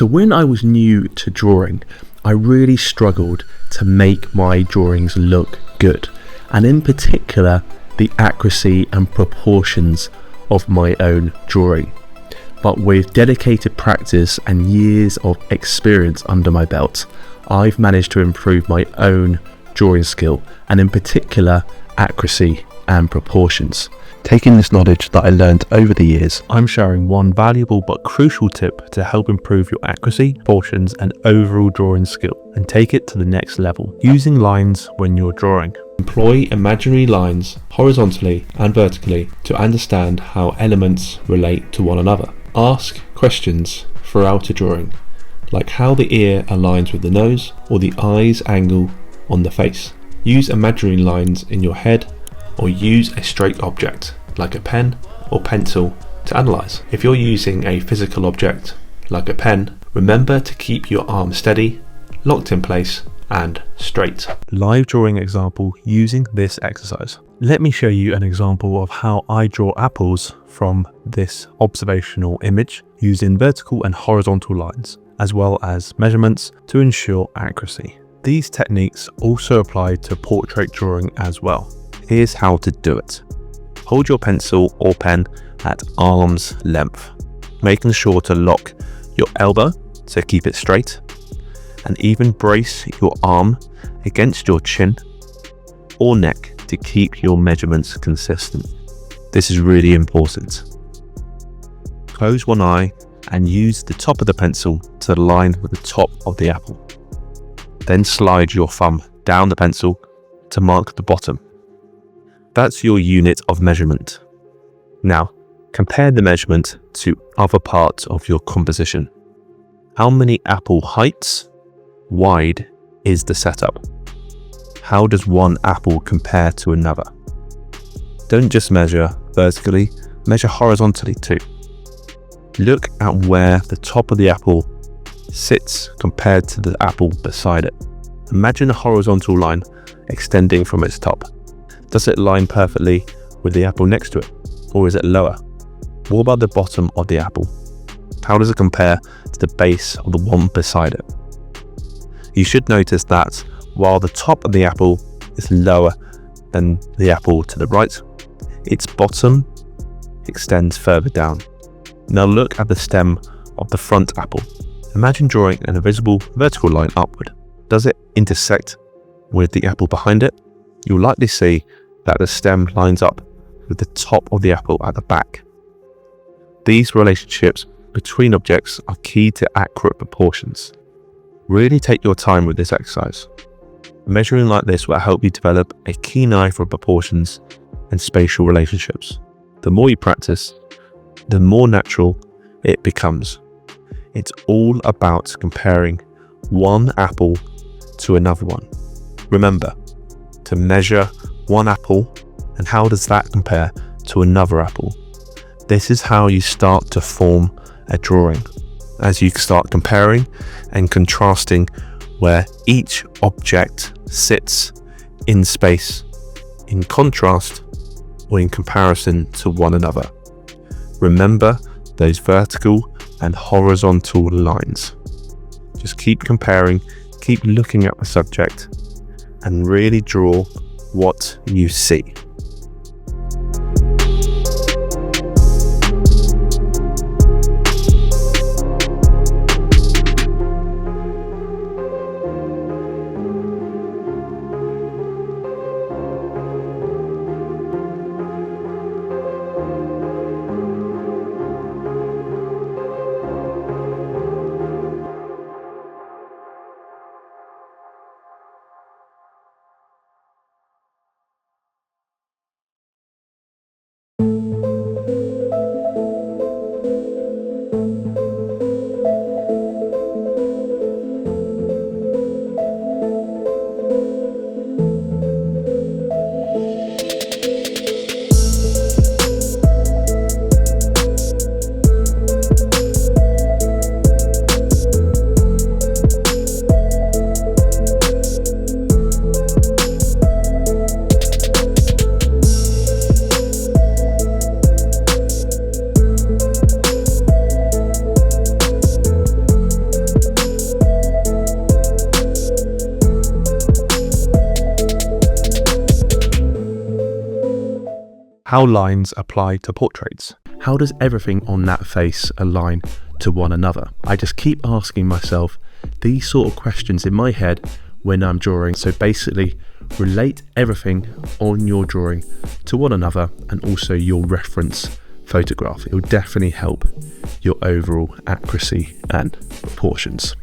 So when I was new to drawing, I really struggled to make my drawings look good, and in particular the accuracy and proportions of my own drawing. But with dedicated practice and years of experience under my belt, I've managed to improve my own drawing skill, and in particular accuracy and proportions. Taking this knowledge that I learned over the years, I'm sharing one valuable but crucial tip to help improve your accuracy, proportions and overall drawing skill, and take it to the next level. Using lines when you're drawing. Employ imaginary lines horizontally and vertically to understand how elements relate to one another. Ask questions throughout a drawing, like how the ear aligns with the nose or the eye's angle on the face. Use imaginary lines in your head, or use a straight object like a pen or pencil to analyze. If you're using a physical object like a pen, remember to keep your arm steady, locked in place and straight. Live drawing example using this exercise. Let me show you an example of how I draw apples from this observational image using vertical and horizontal lines, as well as measurements to ensure accuracy. These techniques also apply to portrait drawing as well. Here's how to do it. Hold your pencil or pen at arm's length, making sure to lock your elbow to keep it straight, and even brace your arm against your chin or neck to keep your measurements consistent. This is really important. Close one eye and use the top of the pencil to align with the top of the apple. Then slide your thumb down the pencil to mark the bottom. That's your unit of measurement. Now, compare the measurement to other parts of your composition. How many apple heights wide is the setup? How does one apple compare to another? Don't just measure vertically, measure horizontally too. Look at where the top of the apple sits compared to the apple beside it. Imagine a horizontal line extending from its top. Does it line perfectly with the apple next to it, or is it lower? What about the bottom of the apple? How does it compare to the base of the one beside it? You should notice that while the top of the apple is lower than the apple to the right, its bottom extends further down. Now look at the stem of the front apple. Imagine drawing an invisible vertical line upward. Does it intersect with the apple behind it? You'll likely see that the stem lines up with the top of the apple at the back. These relationships between objects are key to accurate proportions. Really take your time with this exercise. Measuring like this will help you develop a keen eye for proportions and spatial relationships. The more you practice, the more natural it becomes. It's all about comparing one apple to another one. Remember to measure one apple, and how does that compare to another apple? This is how you start to form a drawing, as you start comparing and contrasting where each object sits in space, in contrast or in comparison to one another. Remember those vertical and horizontal lines. Just keep comparing, keep looking at the subject, and really draw what you see. How lines apply to portraits. How does everything on that face align to one another? I just keep asking myself these sort of questions in my head when I'm drawing. So basically, relate everything on your drawing to one another and also your reference photograph. It will definitely help your overall accuracy and proportions.